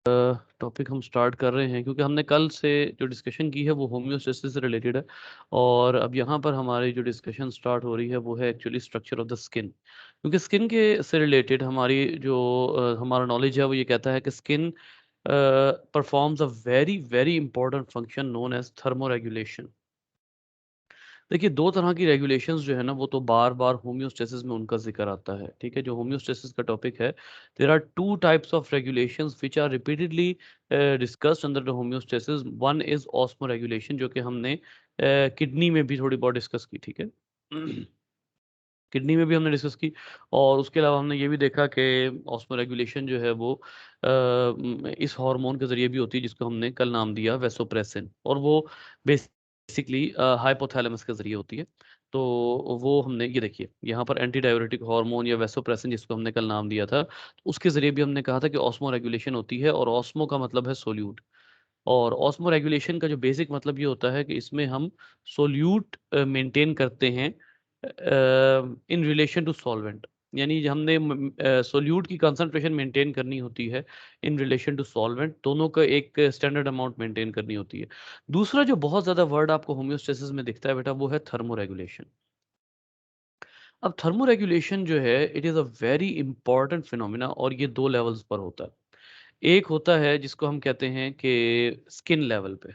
Topic हम start कर रहे हैं क्योंकि हमने कल से जो डिस्कशन की है वो होम्योस्टेसिस से रिलेटेड है। और अब यहाँ पर हमारी जो डिस्कशन स्टार्ट हो रही है वो है actually structure of the skin, क्योंकि स्किन के से रिलेटेड हमारी जो हमारा नॉलेज है वो ये कहता है कि skin performs a very very important function known as thermoregulation. देखिए, दो तरह की रेगुलेशंस जो है ना वो तो बार बार होम्योस्टेसिस में उनका जिक्र आता है। ठीक है, जो होम्योस्टेसिस का टॉपिक है, there are two types of regulations which are repeatedly discussed under the homeostasis. One is osmoregulation, जो कि हमने किडनी में भी थोड़ी बहुत डिस्कस की। ठीक है, किडनी में भी हमने डिस्कस की। और उसके अलावा हमने ये भी देखा कि ऑस्मो रेगुलेशन जो है वो इस हार्मोन के जरिए भी होती है जिसको हमने कल नाम दिया वेसोप्रेसिन, और वो बेसिकली हाइपोथैलेमस के जरिए होती है। तो वो हमने ये देखिए यहाँ पर एंटी डाययूरेटिक हार्मोन या वेसोप्रेसिन जिसको हमने कल नाम दिया था, तो उसके जरिए भी हमने कहा था कि ऑस्मो रेगुलेशन होती है। और ऑस्मो का मतलब है सोल्यूट। और ऑस्मो रेगुलेशन का जो बेसिक मतलब ये होता है कि इसमें हम सोल्यूट मेंटेन करते हैं इन रिलेशन टू सॉल्वेंट। यानी हमने सोल्यूट की कंसंट्रेशन मेंटेन करनी होती है इन रिलेशन टू सॉल्वेंट, दोनों का एक स्टैंडर्ड अमाउंट मेंटेन करनी होती है। दूसरा जो बहुत ज्यादा वर्ड आपको होम्योस्टेसिस में दिखता है बेटा वो है थर्मोरेगुलेशन। अब थर्मोरेगुलेशन जो है it is a very important phenomena, और ये दो लेवल्स पर होता है। एक होता है जिसको हम कहते हैं कि स्किन लेवल पे,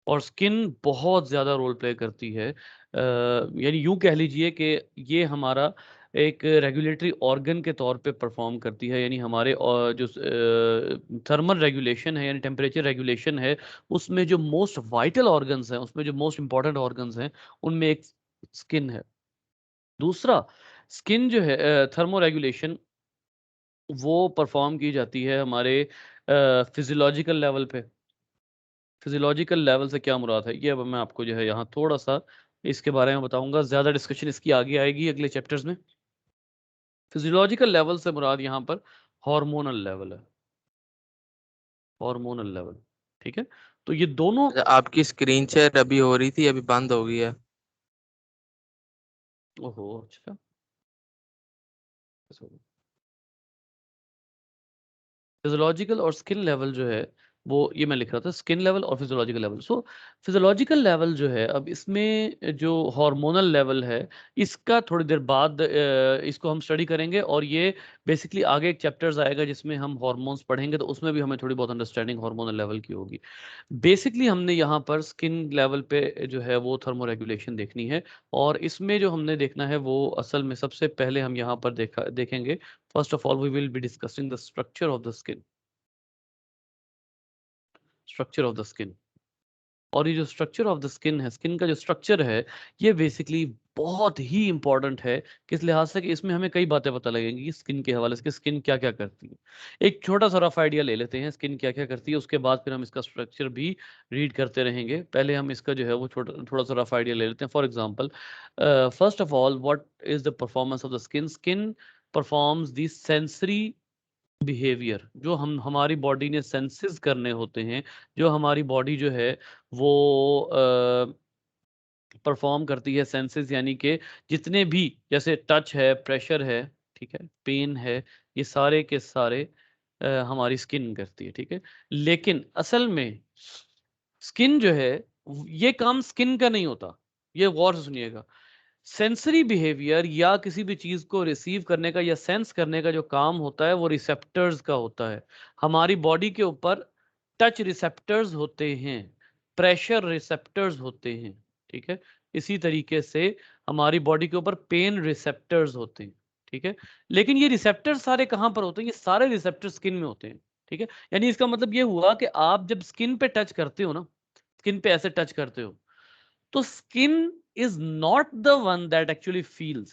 और स्किन बहुत ज़्यादा रोल प्ले करती है। यानी यूँ कह लीजिए कि ये हमारा एक रेगुलेटरी ऑर्गन के तौर पे परफॉर्म करती है। यानी हमारे जो थर्मल रेगुलेशन है यानी टेम्परेचर रेगुलेशन है, उसमें जो मोस्ट वाइटल ऑर्गन्स हैं, उसमें जो मोस्ट इंपॉर्टेंट ऑर्गन्स हैं, उनमें एक स्किन है। दूसरा, स्किन जो है थर्मो रेगुलेशन वो परफॉर्म की जाती है हमारे फिजियोलॉजिकल लेवल पे। फिजियोलॉजिकल लेवल से क्या मुराद है, ये अब मैं आपको जो है यहाँ थोड़ा सा इसके बारे में बताऊंगा। ज़्यादा डिस्कशन इसकी आगे आएगी अगले चैप्टर्स में। फिजियोलॉजिकल लेवल से मुराद यहाँ पर हार्मोनल लेवल है, हार्मोनल लेवल। ठीक है, तो ये दोनों। आपकी स्क्रीन शेयर अभी हो रही थी, अभी बंद हो गई है। ओहो, अच्छा। फिजियोलॉजिकल और स्किन लेवल जो है वो ये मैं लिख रहा था, स्किन लेवल और फिजियोलॉजिकल लेवल। सो फिजियोलॉजिकल लेवल जो है, अब इसमें जो हार्मोनल लेवल है इसका थोड़ी देर बाद इसको हम स्टडी करेंगे। और ये बेसिकली आगे एक चैप्टर्स आएगा जिसमें हम हार्मोन्स पढ़ेंगे, तो उसमें भी हमें थोड़ी बहुत अंडरस्टैंडिंग हार्मोनल लेवल की होगी। बेसिकली हमने यहाँ पर स्किन लेवल पे जो है वो थर्मोरेगुलेशन देखनी है। और इसमें जो हमने देखना है वो असल में सबसे पहले हम यहाँ पर देखेंगे। First of all we will be discussing the structure of the skin, structure of the skin. और ये जो स्ट्रक्चर ऑफ द स्किन है, स्किन का जो स्ट्रक्चर है, ये बेसिकली बहुत ही इंपॉर्टेंट है। किस लिहाज से कि इसमें हमें कई बातें पता लगेंगी कि स्किन के हवाले से स्किन क्या क्या करती है। एक छोटा सा रफ आइडिया ले लेते हैं स्किन क्या क्या करती है, उसके बाद फिर हम इसका स्ट्रक्चर भी रीड करते रहेंगे। पहले हम इसका जो है वो थोड़ा सा रफ आइडिया ले लेते हैं। For example, first of all what is the performance of the skin. Skin performs the sensory behaviour, जो हम हमारी बॉडी ने सेंसेस करने होते हैं, जो हमारी बॉडी जो है वो परफॉर्म करती है सेंसेस, यानी कि जितने भी, जैसे टच है, प्रेशर है, ठीक है, पेन है, ये सारे के सारे हमारी स्किन करती है। ठीक है, लेकिन असल में स्किन जो है ये काम स्किन का नहीं होता। ये गौर से सुनिएगा। सेंसरी बिहेवियर या किसी भी चीज को रिसीव करने का या सेंस करने का जो काम होता है वो रिसेप्टर्स का होता है। हमारी बॉडी के ऊपर टच रिसेप्टर्स होते हैं, प्रेशर रिसेप्टर्स होते हैं। ठीक है, इसी तरीके से हमारी बॉडी के ऊपर पेन रिसेप्टर्स होते हैं। ठीक है, लेकिन ये रिसेप्टर्स सारे कहां पर होते हैं? ये सारे रिसेप्टर स्किन में होते हैं। ठीक है, यानी इसका मतलब ये हुआ कि आप जब स्किन पे टच करते हो ना, स्किन पे ऐसे टच करते हो, तो skin is not the one that actually feels.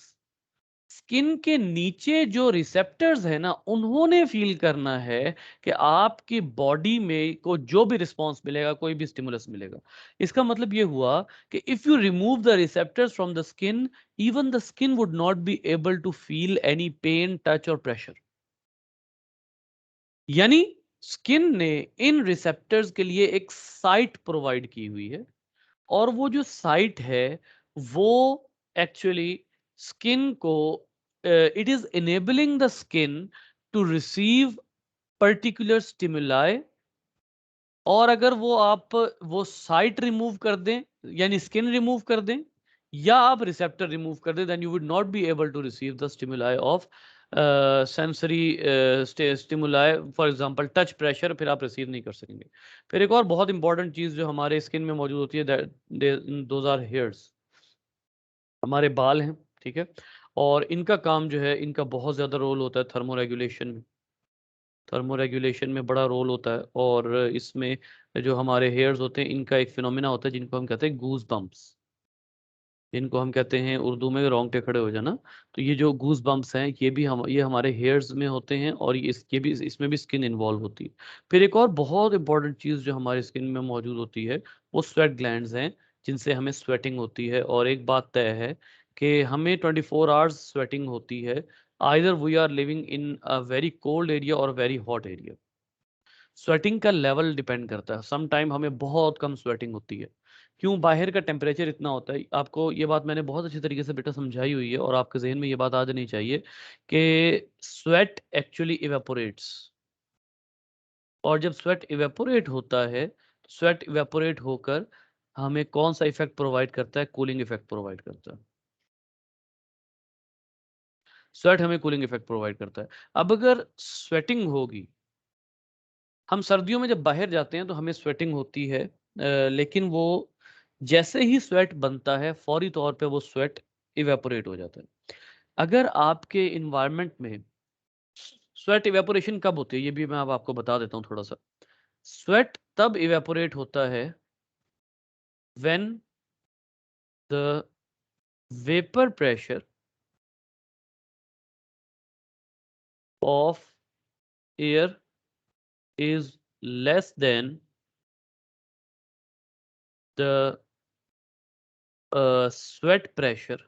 Skin के नीचे जो रिसेप्टर्स है ना, उन्होंने फील करना है कि आपकी बॉडी में को जो भी रिस्पांस मिलेगा, कोई भी स्टिमुलस मिलेगा। इसका मतलब ये हुआ कि if you remove the receptors from the skin, even the skin would not be able to feel any pain, touch और प्रेशर। यानी स्किन ने इन रिसेप्टर्स के लिए एक साइट प्रोवाइड की हुई है, और वो जो साइट है वो एक्चुअली स्किन को, it is enabling the skin to receive particular stimuli, और अगर वो आप वो साइट रिमूव कर दें यानी स्किन रिमूव कर दें या आप रिसेप्टर रिमूव कर दें, then you would not be able to receive the stimuli of sensory stimuli, for example touch pressure, फिर आप रिसीव नहीं कर सकेंगे। फिर एक और बहुत इंपॉर्टेंट चीज जो हमारे स्किन में मौजूद होती है, दोज आर हेयर्स, हमारे बाल हैं, ठीक है। और इनका काम जो है, इनका बहुत ज्यादा रोल होता है थर्मोरेगुलेशन में, थर्मोरेगुलेशन में बड़ा रोल होता है। और इसमें जो हमारे हेयर्स होते हैं, इनका एक फिनोमेना होता है जिनको हम कहते हैं गूज बम्प्स, जिनको हम कहते हैं उर्दू में रोंगटे खड़े हो जाना। तो ये जो गूज बम्प्स हैं, ये हमारे हेयर्स में होते हैं, और इसमें भी स्किन इन्वॉल्व होती है। फिर एक और बहुत इंपॉर्टेंट चीज़ जो हमारे स्किन में मौजूद होती है, वो स्वेट ग्लैंड्स हैं, जिनसे हमें स्वेटिंग होती है। और एक बात तय है कि हमें 24 आवर्स स्वेटिंग होती है, either we are living in a very cold area और वेरी हॉट एरिया। स्वेटिंग का लेवल डिपेंड करता है, सम टाइम हमें बहुत कम स्वेटिंग होती है। क्यों? बाहर का टेम्परेचर इतना होता है, आपको ये बात मैंने बहुत अच्छी तरीके से बेटा समझाई हुई है, और आपके जहन में ये बात आ जानी चाहिए कि स्वेट एक्चुअली इवेपोरेट्स, और जब स्वेट इवेपोरेट होता है, स्वेट इवेपोरेट होकर हमें कौन सा इफेक्ट प्रोवाइड करता है? कूलिंग इफेक्ट प्रोवाइड करता है। स्वेट हमें कूलिंग इफेक्ट प्रोवाइड करता है। अब अगर स्वेटिंग होगी, हम सर्दियों में जब बाहर जाते हैं तो हमें स्वेटिंग होती है, लेकिन वो जैसे ही स्वेट बनता है, फौरी तौर पे वो स्वेट इवेपोरेट हो जाता है। अगर आपके इन्वायरमेंट में स्वेट इवेपोरेशन कब होती है, ये भी मैं अब आपको बता देता हूँ थोड़ा सा। स्वेट तब इवेपोरेट होता है when the vapour pressure of air is less than the sweat pressure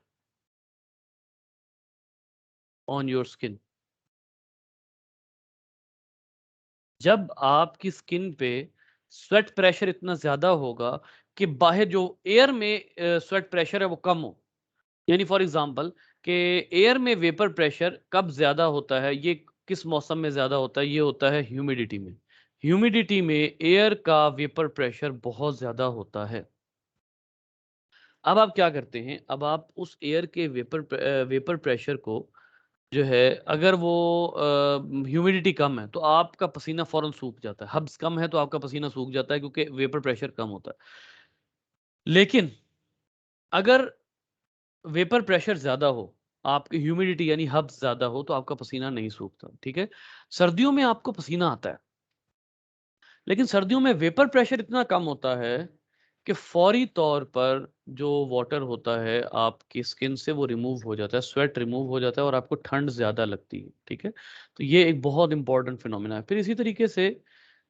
on your skin. जब आपकी स्किन पे स्वेट प्रेशर इतना ज्यादा होगा कि बाहर जो एयर में स्वेट प्रेशर है वो कम हो, यानी फॉर एग्जांपल कि एयर में वेपर प्रेशर कब ज्यादा होता है, ये किस मौसम में ज्यादा होता है? ये होता है ह्यूमिडिटी में। ह्यूमिडिटी में एयर का वेपर प्रेशर बहुत ज्यादा होता है। अब आप क्या करते हैं? अब आप उस एयर के वेपर प्रेशर को जो है, अगर वो ह्यूमिडिटी कम है तो आपका पसीना फौरन सूख जाता है, हब्स कम है तो आपका पसीना सूख जाता है, क्योंकि वेपर प्रेशर कम होता है। लेकिन अगर वेपर प्रेशर ज्यादा हो, आपकी ह्यूमिडिटी यानी हब्स ज्यादा हो, तो आपका पसीना नहीं सूखता, ठीक है। सर्दियों में आपको पसीना आता है, लेकिन सर्दियों में वेपर प्रेशर इतना कम होता है कि फौरी तौर पर जो वाटर होता है आपकी स्किन से वो रिमूव हो जाता है, स्वेट रिमूव हो जाता है, और आपको ठंड ज़्यादा लगती है, ठीक है। तो ये एक बहुत इंपॉर्टेंट फिनोमेना है। फिर इसी तरीके से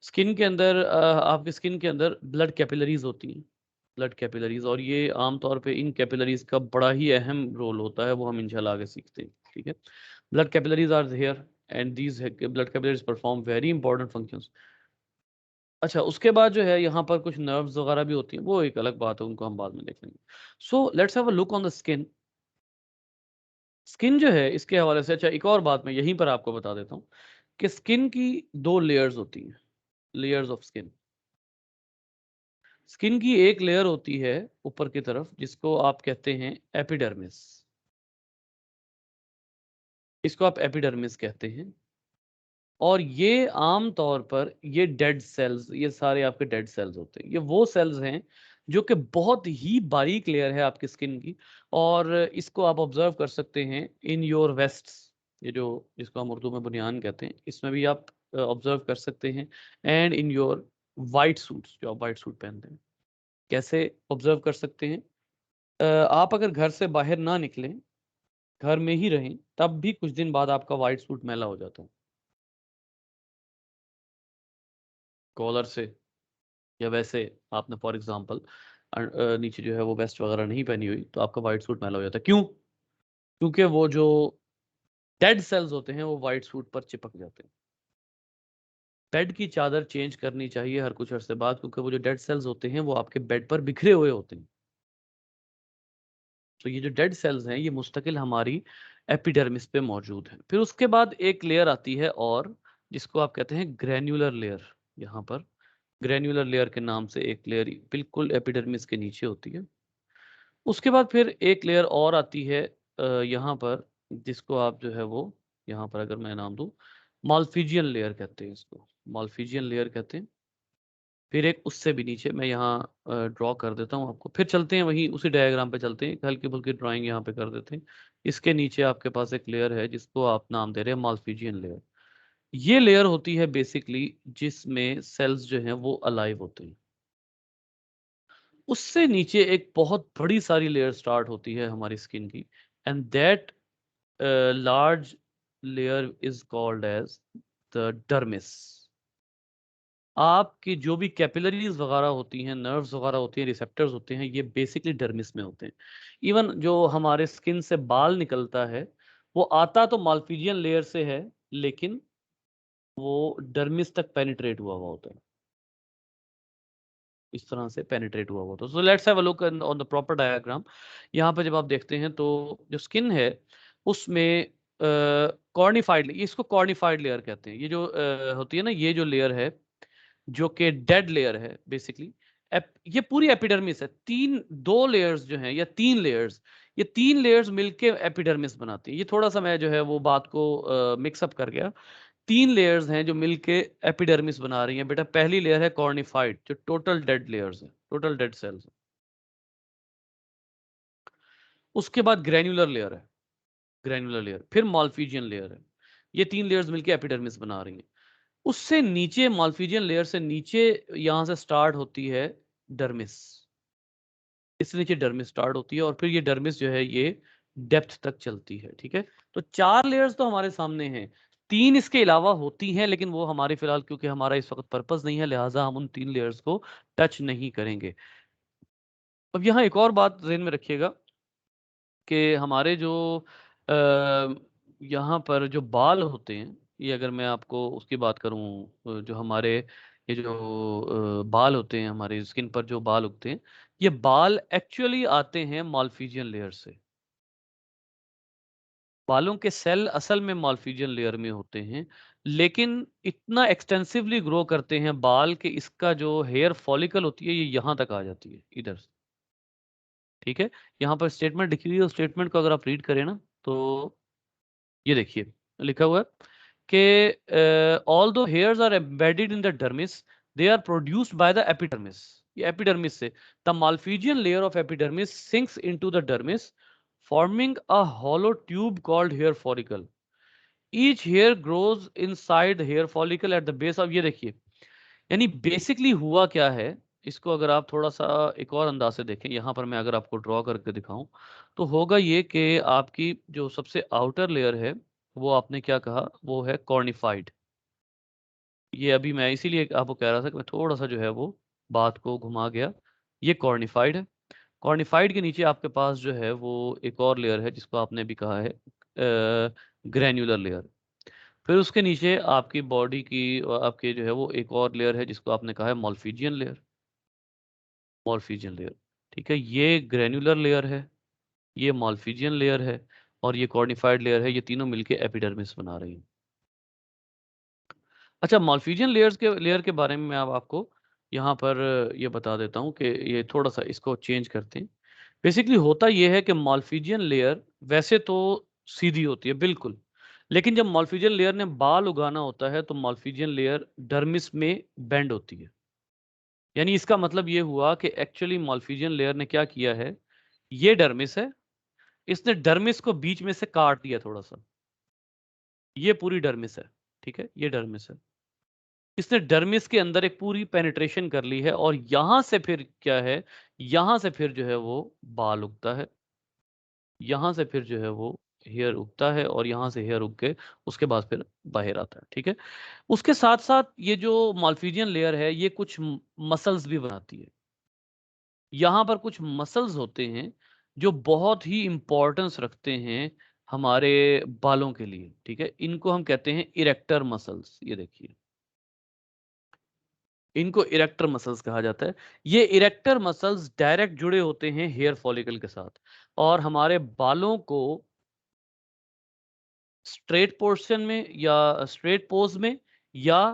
स्किन के अंदर आपकी स्किन के अंदर ब्लड कैपिलरीज होती हैं, ब्लड कैपिलरीज, और ये आमतौर पे इन कैपिलरीज का बड़ा ही अहम रोल होता है, वो हम इंशाल्लाह आगे सीखते हैं, ठीक है। Blood capillaries are here, and these blood capillaries perform very important functions. अच्छा, उसके बाद जो है यहाँ पर कुछ नर्व्स वगैरह भी होती हैं, वो एक अलग बात है, उनको हम बाद में देख लेंगे। So let's have a look on the skin. Skin जो है इसके हवाले से, अच्छा एक और बात मैं यहीं पर आपको बता देता हूँ कि स्किन की दो लेयर्स होती हैं, लेयर्स ऑफ स्किन। स्किन की एक लेयर होती है ऊपर की तरफ, जिसको आप कहते हैं एपिडर्मिस, इसको आप एपिडर्मिस कहते हैं। और ये आम तौर पर ये डेड सेल्स, ये सारे आपके डेड सेल्स होते हैं, ये वो सेल्स हैं जो कि बहुत ही बारीक लेयर है आपकी स्किन की, और इसको आप ऑब्जर्व कर सकते हैं इन योर वेस्ट्स, ये जो जिसको हम उर्दू में बुनियान कहते हैं, इसमें भी आप ऑब्जर्व कर सकते हैं, and in your white suits, जो आप वाइट सूट पहनते हैं। कैसे ऑब्जर्व कर सकते हैं? आप अगर घर से बाहर ना निकलें, घर में ही रहें, तब भी कुछ दिन बाद आपका वाइट सूट मैला हो जाता है, कॉलर से, या वैसे आपने फॉर एग्जांपल नीचे जो है वो वेस्ट वगैरह नहीं पहनी हुई, तो आपका वाइट सूट मैला हो जाता है। क्यों? क्योंकि वो जो डेड सेल्स होते हैं वो वाइट सूट पर चिपक जाते हैं। बेड की चादर चेंज करनी चाहिए हर कुछ अरसे बाद, क्योंकि वो जो डेड सेल्स होते हैं वो आपके बेड पर बिखरे हुए होते हैं। तो ये जो डेड सेल्स हैं, ये मुस्तकिल हमारी एपिडर्मिस पे मौजूद हैं। फिर उसके बाद एक लेयर आती है और, जिसको आप कहते हैं ग्रैन्युलर लेयर। यहाँ पर ग्रैन्युलर लेयर के नाम से एक लेयर बिल्कुल एपिडर्मिस के नीचे होती है। उसके बाद फिर एक लेयर और आती है यहाँ पर, जिसको आप जो है वो यहाँ पर अगर मैं नाम दूं, माल्फिजियन लेयर कहते हैं इसको, माल्फिजियन लेयर कहते हैं। फिर एक उससे भी नीचे मैं यहाँ ड्रॉ कर देता हूँ आपको, फिर चलते हैं वहीं उसी डायग्राम पे चलते हैं, हल्की फुल्की ड्राइंग यहाँ पे कर देते हैं। इसके नीचे आपके पास एक लेयर है जिसको आप नाम दे रहे हैं माल्फिजियन लेयर। ये लेयर होती है बेसिकली जिसमें सेल्स जो हैं वो अलाइव होते हैं। उससे नीचे एक बहुत बड़ी सारी लेयर स्टार्ट होती है हमारी स्किन की, and that large layer is called as the dermis. आपकी जो भी कैपिलरीज वगैरह होती हैं, नर्व्स वगैरह होती हैं, रिसेप्टर्स होते हैं, ये बेसिकली डर्मिस में होते हैं। इवन जो हमारे स्किन से बाल निकलता है वो आता तो माल्फिजियन लेयर से है, लेकिन वो डर्मिस तक पेनिट्रेट हुआ हुआ होता है, इस तरह से पेनिट्रेट हुआ हुआ। तो so let's have a look on the proper diagram. यहाँ पे जब आप देखते हैं तो जो स्किन है उसमें कॉर्निफाइड, इसको कॉर्निफाइड लेयर कहते हैं। ये जो होती है ना, ये जो लेयर है जो कि डेड लेयर है बेसिकली, ये पूरी एपिडर्मिस है। तीन दो लेयर्स जो हैं, या तीन लेयर्स, ये तीन लेयर्स मिलके एपिडर्मिस बनाती हैं। ये थोड़ा सा मैं जो है वो बात को मिक्सअप कर गया। तीन लेयर्स हैं जो मिलके एपिडर्मिस बना रही हैं बेटा। पहली लेयर है कॉर्निफाइड, जो टोटल डेड लेयर्स हैं, टोटल डेड सेल्स। उसके बाद ग्रैन्युलर लेयर है, ग्रैन्युलर लेयर, फिर माल्फिजियन लेयर है। ये तीन लेयर्स मिलके एपिडर्मिस बना रही हैं। उससे नीचे, माल्फिजियन लेयर से नीचे, यहां से स्टार्ट होती है डर्मिस। इससे नीचे डर्मिस स्टार्ट होती है और फिर ये डर्मिस जो है ये डेप्थ तक चलती है। ठीक है, तो चार लेयर्स तो हमारे सामने हैं, तीन इसके अलावा होती हैं, लेकिन वो हमारे फिलहाल, क्योंकि हमारा इस वक्त पर्पस नहीं है, लिहाजा हम उन तीन लेयर्स को टच नहीं करेंगे। अब यहाँ एक और बात ध्यान में रखिएगा कि हमारे जो यहाँ पर जो बाल होते हैं, ये अगर मैं आपको उसकी बात करूँ, जो हमारे ये जो बाल होते हैं, हमारे स्किन पर जो बाल उगते हैं, ये बाल एक्चुअली आते हैं माल्फिजियन लेयर से। बालों के सेल असल में माल्फिजियन लेयर में होते हैं, लेकिन इतना एक्सटेंसिवली ग्रो करते हैं बाल कि इसका जो हेयर फॉलिकल होती है ये यहाँ तक आ जाती है, इधर से। ठीक है, यहाँ पर स्टेटमेंट लिखी हुई है, उस स्टेटमेंट को अगर आप रीड करें ना, तो ये देखिए लिखा हुआ है कि all the hairs are embedded in the dermis, they are produced by the epidermis. ये एपिडर्मिस से, the Malpighian layer of epidermis sinks into the dermis, forming a hollow tube called hair follicle. Each hair grows inside the hair follicle at the base of, ये देखिए, यानी basically हुआ क्या है, इसको अगर आप थोड़ा सा एक और अंदाज से देखें, यहाँ पर मैं अगर आपको ड्रॉ करके दिखाऊं, तो होगा ये कि आपकी जो सबसे आउटर लेयर है वो आपने क्या कहा, वो है कॉर्निफाइड। ये अभी मैं इसीलिए आपको कह रहा था कि मैं थोड़ा सा जो है वो बात को घुमा गया। ये कॉर्निफाइड है। कॉर्निफाइड के नीचे आपके पास जो है वो एक और लेयर है जिसको आपने भी कहा है ग्रैन्युलर लेयर। फिर उसके नीचे आपकी बॉडी की आपके जो है वो एक और लेयर है जिसको आपने कहा है मॉल्फिजियन लेयर, मॉर्फिजियन लेयर। ठीक है, ये ग्रैन्युलर लेयर है, ये मॉल्फिजियन लेयर है, और ये कॉर्निफाइड लेयर है। ये तीनों मिलके एपिडर्मिस बना रही हैं। अच्छा, मॉल्फिजियन लेयर के बारे में मैं अब आपको यहाँ पर ये बता देता हूँ कि ये थोड़ा सा इसको चेंज करते हैं। बेसिकली होता ये है कि मॉल्फिजियन लेयर वैसे तो सीधी होती है बिल्कुल, लेकिन जब मॉल्फिजियन लेयर ने बाल उगाना होता है तो मॉल्फिजियन लेयर डर्मिस में बेंड होती है। यानी इसका मतलब ये हुआ कि एक्चुअली मॉल्फिजियन लेयर ने क्या किया है, ये डर्मिस है, इसने डर्मिस को बीच में से काट दिया थोड़ा सा, ये पूरी डर्मिस है। ठीक है, ये डर्मिस है, इसने डर्मिस के अंदर एक पूरी पेनिट्रेशन कर ली है, और यहां से फिर क्या है, यहां से फिर जो है वो बाल उगता है, यहां से फिर जो है वो हेयर उगता है, और यहां से हेयर उग के उसके बाद फिर बाहर आता है। ठीक है, उसके साथ साथ ये जो माल्फिजियन लेयर है ये कुछ मसल्स भी बनाती है। यहाँ पर कुछ मसल्स होते हैं जो बहुत ही इंपॉर्टेंस रखते हैं हमारे बालों के लिए। ठीक है, इनको हम कहते हैं इरेक्टर मसल्स। ये देखिए, इनको इरेक्टर मसल्स कहा जाता है। ये इरेक्टर मसल्स डायरेक्ट जुड़े होते हैं हेयर फॉलिकल के साथ, और हमारे बालों को स्ट्रेट पोर्शन में या स्ट्रेट पोज में या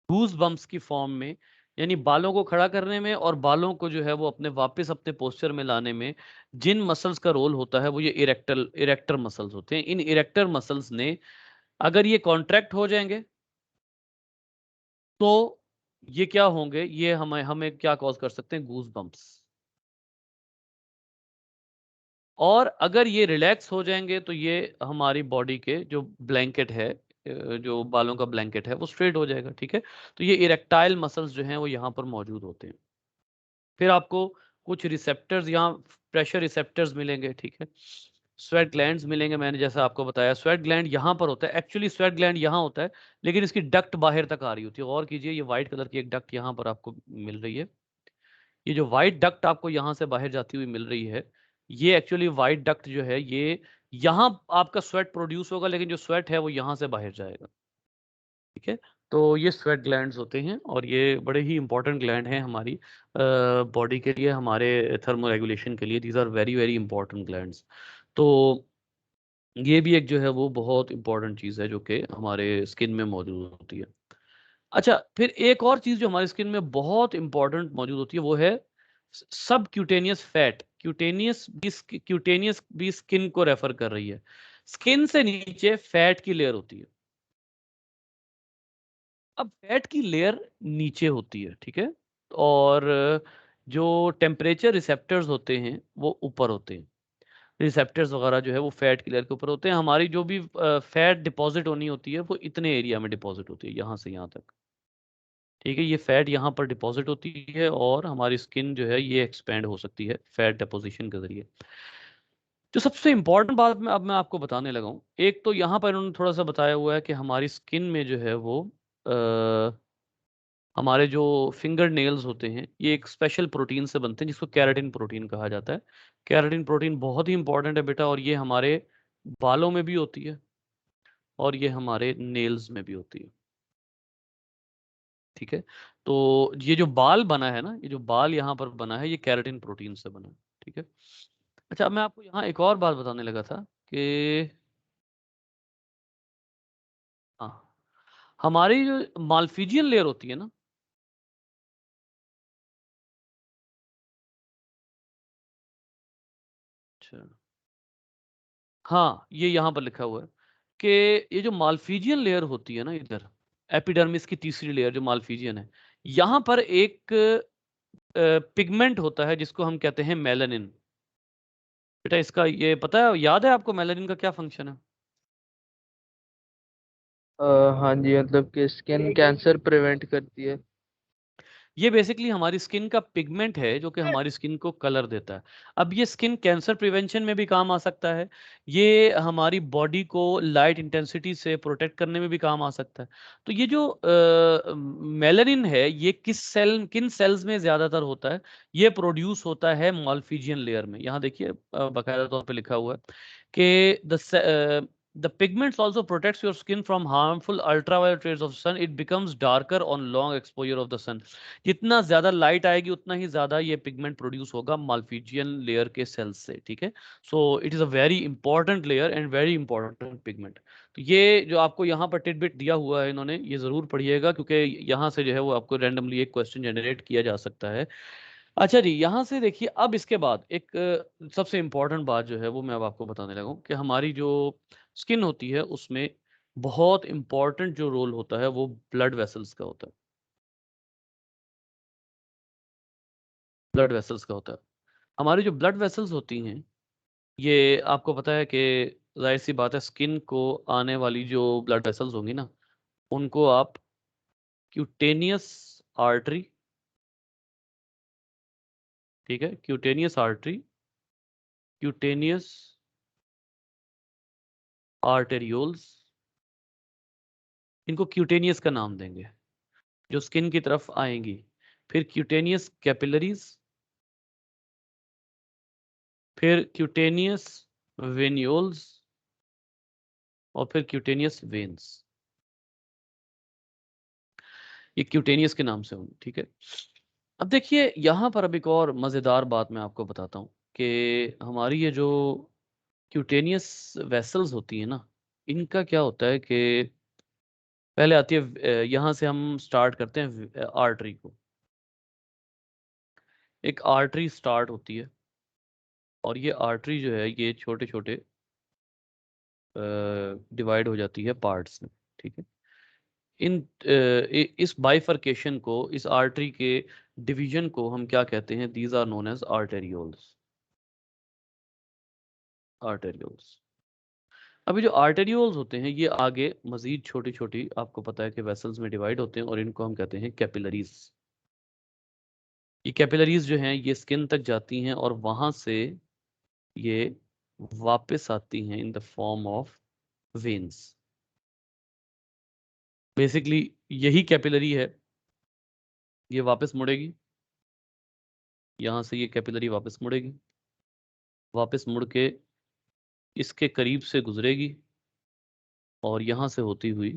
गूज बम्प्स की फॉर्म में, यानी बालों को खड़ा करने में और बालों को जो है वो अपने वापस अपने पोस्चर में लाने में जिन मसल्स का रोल होता है वो ये इरेक्टर मसल्स होते हैं। इन इरेक्टर मसल्स ने अगर ये कॉन्ट्रैक्ट हो जाएंगे तो ये क्या होंगे, ये हमें हमें क्या कॉज कर सकते हैं, गूज बम्प्स। और अगर ये रिलैक्स हो जाएंगे तो ये हमारी बॉडी के जो ब्लैंकेट है, जो बालों का ब्लैंकेट है वो स्ट्रेट हो जाएगा। ठीक है, तो ये इरेक्टाइल मसल्स जो हैं वो यहाँ पर मौजूद होते हैं। फिर आपको कुछ रिसेप्टर्स यहाँ, प्रेशर रिसेप्टर्स मिलेंगे। ठीक है, स्वेट ग्लैंड्स मिलेंगे। मैंने जैसा आपको बताया स्वेट ग्लैंड यहाँ पर होता है, एक्चुअली स्वेट ग्लैंड यहाँ होता है लेकिन इसकी डक्ट बाहर तक आ रही होती है। गौर कीजिए, ये व्हाइट कलर की एक डक्ट यहाँ पर आपको मिल रही है। ये जो व्हाइट डक्ट आपको यहाँ से बाहर जाती हुई मिल रही है, ये एक्चुअली व्हाइट डक्ट जो है ये यहाँ आपका स्वेट प्रोड्यूस होगा, लेकिन जो स्वेट है वो यहाँ से बाहर जाएगा। ठीक है, तो ये स्वेट ग्लैंड्स होते हैं और ये बड़े ही इंपॉर्टेंट ग्लैंड हैं हमारी बॉडी के लिए, हमारे थर्मो रेगुलेशन के लिए। These are very very important glands. तो ये भी एक जो है वो बहुत इंपॉर्टेंट चीज़ है जो कि हमारे स्किन में मौजूद होती है। अच्छा, फिर एक और चीज़ जो हमारी स्किन में बहुत इंपॉर्टेंट मौजूद होती है वो है सब क्यूटेनियस फैट। क्यूटेनियस भी स्किन को रेफर कर रही है। स्किन से नीचे फैट की लेयर होती है। अब फैट की लेयर नीचे होती है। ठीक है, और जो टेम्परेचर रिसेप्टर्स होते हैं वो ऊपर होते हैं। रिसेप्टर्स वगैरह जो है वो फैट की लेयर के ऊपर होते हैं। हमारी जो भी फैट डिपॉजिट होनी होती है वो इतने एरिया में डिपॉजिट होती है, यहाँ से यहाँ तक। ठीक है, ये फैट यहाँ पर डिपॉजिट होती है और हमारी स्किन जो है ये एक्सपेंड हो सकती है फैट डिपोजिशन के जरिए। जो सबसे इंपॉर्टेंट बात मैं अब मैं आपको बताने लगा हूँ, एक तो यहाँ पर इन्होंने थोड़ा सा बताया हुआ है कि हमारी स्किन में जो है वो हमारे जो फिंगर नेल्स होते हैं ये एक स्पेशल प्रोटीन से बनते हैं जिसको कैराटिन प्रोटीन कहा जाता है। कैराटिन प्रोटीन बहुत ही इंपॉर्टेंट है बेटा, और ये हमारे बालों में भी होती है और ये हमारे नेल्स में भी होती है। ठीक है, तो ये जो बाल बना है ना, ये जो बाल यहाँ पर बना है ये कैराटिन प्रोटीन से बना है। ठीक है, अच्छा मैं आपको यहाँ एक और बात बताने लगा था कि हाँ, हमारी जो मालफिजियन लेयर होती है ना, अच्छा हाँ, ये यहाँ पर लिखा हुआ है कि ये जो मालफिजियन लेयर होती है ना इधर, एपिडर्मिस की तीसरी लेयर जो मालफिजियन है, यहाँ पर एक पिगमेंट होता है जिसको हम कहते हैं मेलानिन। बेटा इसका ये पता है, याद है आपको मेलानिन का क्या फंक्शन है? अ, हाँ जी, मतलब कि स्किन कैंसर प्रिवेंट करती है। ये बेसिकली हमारी स्किन का पिगमेंट है जो कि हमारी स्किन को कलर देता है। अब ये स्किन कैंसर प्रिवेंशन में भी काम आ सकता है। ये हमारी बॉडी को लाइट इंटेंसिटी से प्रोटेक्ट करने में भी काम आ सकता है। तो ये जो मेलानिन है ये किन सेल्स में ज्यादातर होता है? ये प्रोड्यूस होता है मालफिजियन लेयर में। यहाँ देखिए बाकायदा तौर पे लिखा हुआ है कि the pigments also protects your skin from harmful ultraviolet rays of sun. It becomes darker on long exposure of the sun. जितना ज्यादा लाइट आएगी उतना ही ज्यादा ये पिगमेंट प्रोड्यूस होगा मालफिजियन लेयर के सेल्स से। ठीक है, so it is a very important layer and very important pigment. तो ये जो आपको यहाँ पर टिडबिट दिया हुआ है इन्होंने, ये जरूर पढ़िएगा क्योंकि यहाँ से जो है वो आपको रैंडमली एक क्वेश्चन जनरेट किया जा सकता है। अच्छा जी, यहाँ से देखिए अब इसके बाद एक सबसे इंपॉर्टेंट बात जो है वो मैं अब आपको बताने लगा हूँ कि हमारी जो स्किन होती है उसमें बहुत इंपॉर्टेंट जो रोल होता है वो ब्लड वेसल्स का होता है। ब्लड वेसल्स का होता है। हमारी जो ब्लड वेसल्स होती हैं ये आपको पता है कि जाहिर सी बात है स्किन को आने वाली जो ब्लड वेसल्स होंगी ना उनको आप क्यूटेनियस आर्टरी, ठीक है, क्यूटेनियस आर्टरी, क्यूटेनियस आर्टेरियोल्स, इनको क्यूटेनियस का नाम देंगे जो स्किन की तरफ आएंगी। फिर क्यूटेनियस कैपिलरीज, फिर क्यूटेनियस वेन्यूल्स और फिर क्यूटेनियस वेन्स। ये क्यूटेनियस के नाम से होंगे। ठीक है, अब देखिए यहाँ पर अब एक और मज़ेदार बात मैं आपको बताता हूँ कि हमारी ये जो क्यूटेनियस वेसल्स होती है ना, इनका क्या होता है कि पहले आती है, यहां से हम स्टार्ट करते हैं आर्टरी को। एक आर्टरी स्टार्ट होती है और ये आर्टरी जो है ये छोटे छोटे डिवाइड हो जाती है पार्ट्स में, ठीक है। इस बाइफरकेशन को, इस आर्टरी के डिवीजन को हम क्या कहते हैं? These are known as arterioles. Arterioles. अभी जो आर्टेरियोल्स होते हैं ये आगे मजीद छोटी छोटी, आपको पता है कि वेसल्स में डिवाइड होते हैं और इनको हम कहते हैं कैपिलरीज। ये कैपिलरीज जो हैं ये स्किन तक जाती हैं और वहां से ये वापस आती हैं in the form of veins. Basically यही कैपिलरी है, ये वापस मुड़ेगी, यहां से ये कैपिलरी वापस मुड़ेगी, वापस मुड़ के इसके करीब से गुजरेगी और यहां से होती हुई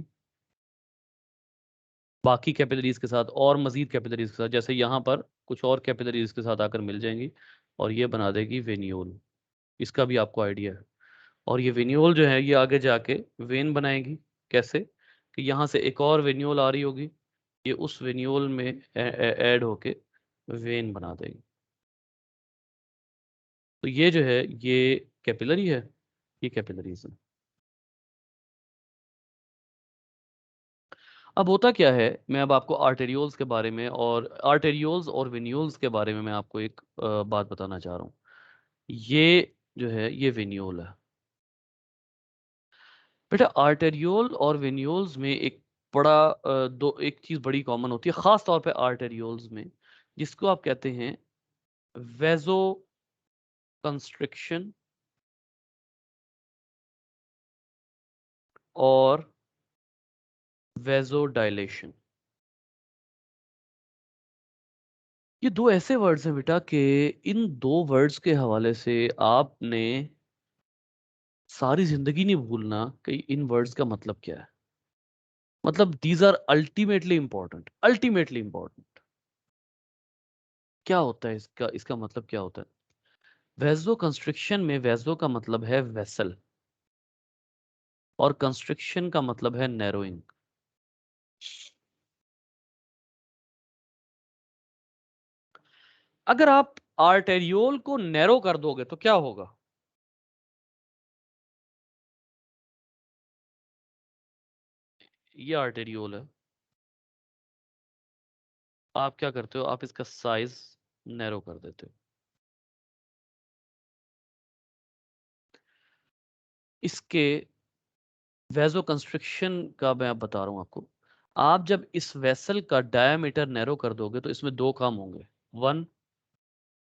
बाकी कैपिलरीज के साथ और मजीद कैपिलरीज के साथ, जैसे यहाँ पर कुछ और कैपिलरीज के साथ आकर मिल जाएंगी और ये बना देगी वेनियोल। इसका भी आपको आइडिया है। और ये वेनियोल जो है ये आगे जाके वेन बनाएगी। कैसे? कि यहाँ से एक और वेनियोल आ रही होगी, ये उस वेनियोल में ऐड होके वेन बना देगी। तो ये जो है ये कैपिलरी है, ये कैपिलरीज है। अब होता क्या है, मैं अब आपको आर्टेरियोल्स के बारे में और आर्टेरियोल्स और वेन्यूल्स के बारे में मैं आपको एक बात बताना चाह रहा हूँ। ये जो है ये वेन्यूल है। बेटा आर्टेरियोल और वेन्यूल्स में एक एक चीज बड़ी कॉमन होती है, खास तौर पे आर्टेरियोल्स में, जिसको आप कहते हैं वेजो कंस्ट्रिक्शन और वेजो डायलेशन। ये दो ऐसे वर्ड्स हैं बेटा कि इन दो वर्ड्स के हवाले से आपने सारी जिंदगी नहीं भूलना कि इन वर्ड्स का मतलब क्या है। मतलब these are ultimately important, ultimately important. क्या होता है इसका इसका मतलब क्या होता है? वेजो कंस्ट्रिक्शन में वेजो का मतलब है वेसल और कंस्ट्रिक्शन का मतलब है नैरोइंग। अगर आप आर्टेरियोल को नैरो कर दोगे तो क्या होगा? ये आर्टेरियोल है, आप क्या करते हो? आप इसका साइज नैरो कर देते हो। इसके वेजो कंस्ट्रिक्शन का मैं अब बता रहा हूं आपको। आप जब इस वेसल का डायमीटर नैरो कर दोगे तो इसमें दो काम होंगे। One,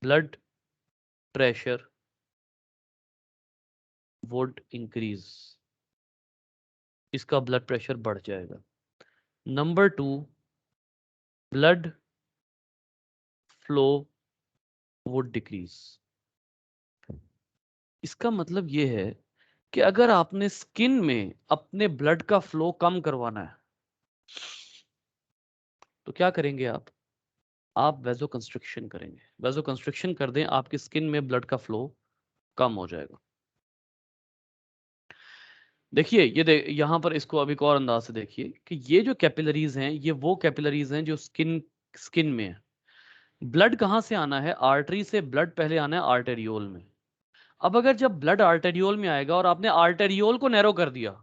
blood pressure would increase, इसका ब्लड प्रेशर बढ़ जाएगा। Number two, blood flow would decrease. इसका मतलब यह है कि अगर आपने स्किन में अपने ब्लड का फ्लो कम करवाना है तो क्या करेंगे आप वेजो कंस्ट्रिक्शन करेंगे। वेजो कंस्ट्रिक्शन कर दें, आपकी स्किन में ब्लड का फ्लो कम हो जाएगा। देखिए यहां पर इसको अभी एक और अंदाज से देखिए कि ये जो कैपिलरीज हैं ये वो कैपिलरीज हैं जो स्किन स्किन में है। ब्लड कहां से आना है? आर्टरी से ब्लड पहले आना है आर्टेरियोल में। अब अगर जब ब्लड आर्टेरियोल में आएगा और आपने आर्टेरियोल को नैरो कर दिया,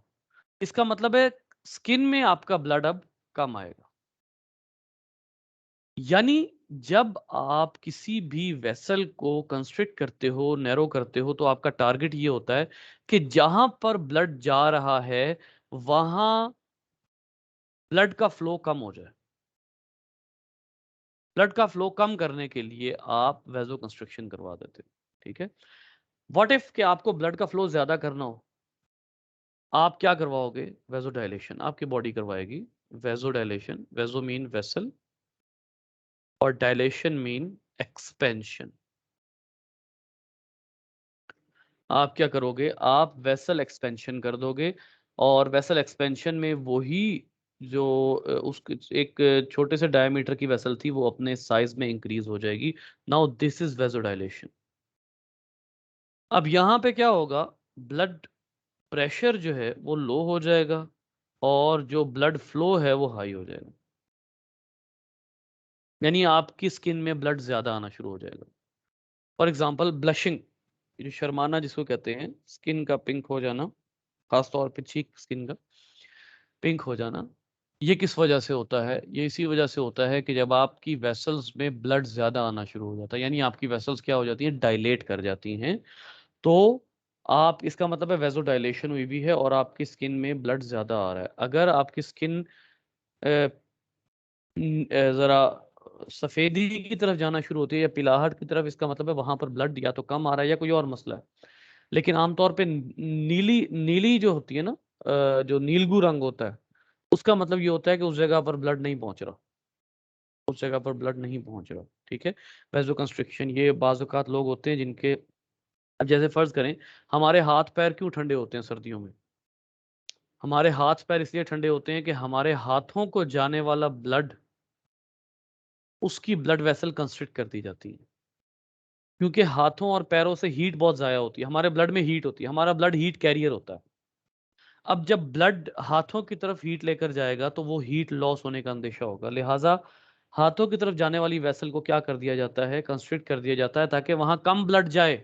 इसका मतलब है स्किन में आपका ब्लड अब कम आएगा। यानी जब आप किसी भी वेसल को कंस्ट्रिक्ट करते हो, नैरो करते हो, तो आपका टारगेट ये होता है कि जहां पर ब्लड जा रहा है वहां ब्लड का फ्लो कम हो जाए। ब्लड का फ्लो कम करने के लिए आप वेजो कंस्ट्रिक्शन करवा देते हो, ठीक है। व्हाट इफ कि आपको ब्लड का फ्लो ज्यादा करना हो, आप क्या करवाओगे? वेजो डायलेशन आपकी बॉडी करवाएगी। वेजो डायलेशन, वेजो मीन वेसल और डायलेशन मीन एक्सपेंशन। आप क्या करोगे? आप वेसल एक्सपेंशन कर दोगे और वेसल एक्सपेंशन में वही जो उस एक छोटे से डायमीटर की वेसल थी वो अपने साइज में इंक्रीज हो जाएगी। Now this is vasodilation. अब यहां पे क्या होगा? ब्लड प्रेशर जो है वो लो हो जाएगा और जो ब्लड फ्लो है वो हाई हो जाएगा, यानी आपकी स्किन में ब्लड ज्यादा आना शुरू हो जाएगा। फॉर एग्जाम्पल ब्लशिंग, जो शर्माना जिसको कहते हैं, स्किन का पिंक हो जाना, खासतौर पे चीक स्किन का पिंक हो जाना, ये किस वजह से होता है? ये इसी वजह से होता है कि जब आपकी वेसल्स में ब्लड ज्यादा आना शुरू हो जाता है, यानी आपकी वेसल्स क्या हो जाती हैं, डायलेट कर जाती हैं। तो आप, इसका मतलब है वेसो डायलेशन हुई भी है और आपकी स्किन में ब्लड ज्यादा आ रहा है। अगर आपकी स्किन जरा सफेदी की तरफ जाना शुरू होती है या पिलाहट की तरफ, इसका मतलब है वहां पर ब्लड या तो कम आ रहा है या कोई और मसला है। लेकिन आमतौर पे नीली नीली जो होती है ना, जो नीलगू रंग होता है, उसका मतलब ये होता है कि उस जगह पर ब्लड नहीं पहुंच रहा, उस जगह पर ब्लड नहीं पहुंच रहा। ठीक है। वैसो कंस्ट्रिक्शन, ये बाज़ औक़ात लोग होते हैं जिनके, अब जैसे फर्ज करें, हमारे हाथ पैर क्यों ठंडे होते हैं सर्दियों में? हमारे हाथ पैर इसलिए ठंडे होते हैं कि हमारे हाथों को जाने वाला ब्लड, उसकी ब्लड वेसल कंस्ट्रिक्ट कर दी जाती है, क्योंकि हाथों और पैरों से हीट बहुत ज़्यादा होती है, हमारे ब्लड में हीट होती है, हमारा ब्लड हीट कैरियर होता है। अब जब ब्लड हाथों की तरफ हीट लेकर जाएगा तो वो हीट लॉस होने का अंदेशा होगा, लिहाजा हाथों की तरफ जाने वाली वेसल को क्या कर दिया जाता है, कंस्ट्रिक्ट कर दिया जाता है, ताकि वहां कम ब्लड जाए।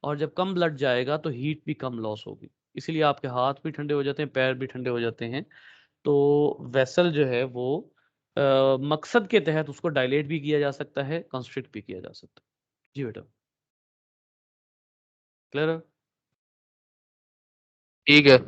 और जब कम ब्लड जाएगा तो हीट भी कम लॉस होगी, इसलिए आपके हाथ भी ठंडे हो जाते हैं, पैर भी ठंडे हो जाते हैं। तो वेसल जो है वो मकसद के तहत उसको डायलेट भी किया जा सकता है, कंस्ट्रिक्ट भी किया जा सकता है। जी बेटा, क्लियर है? ठीक है।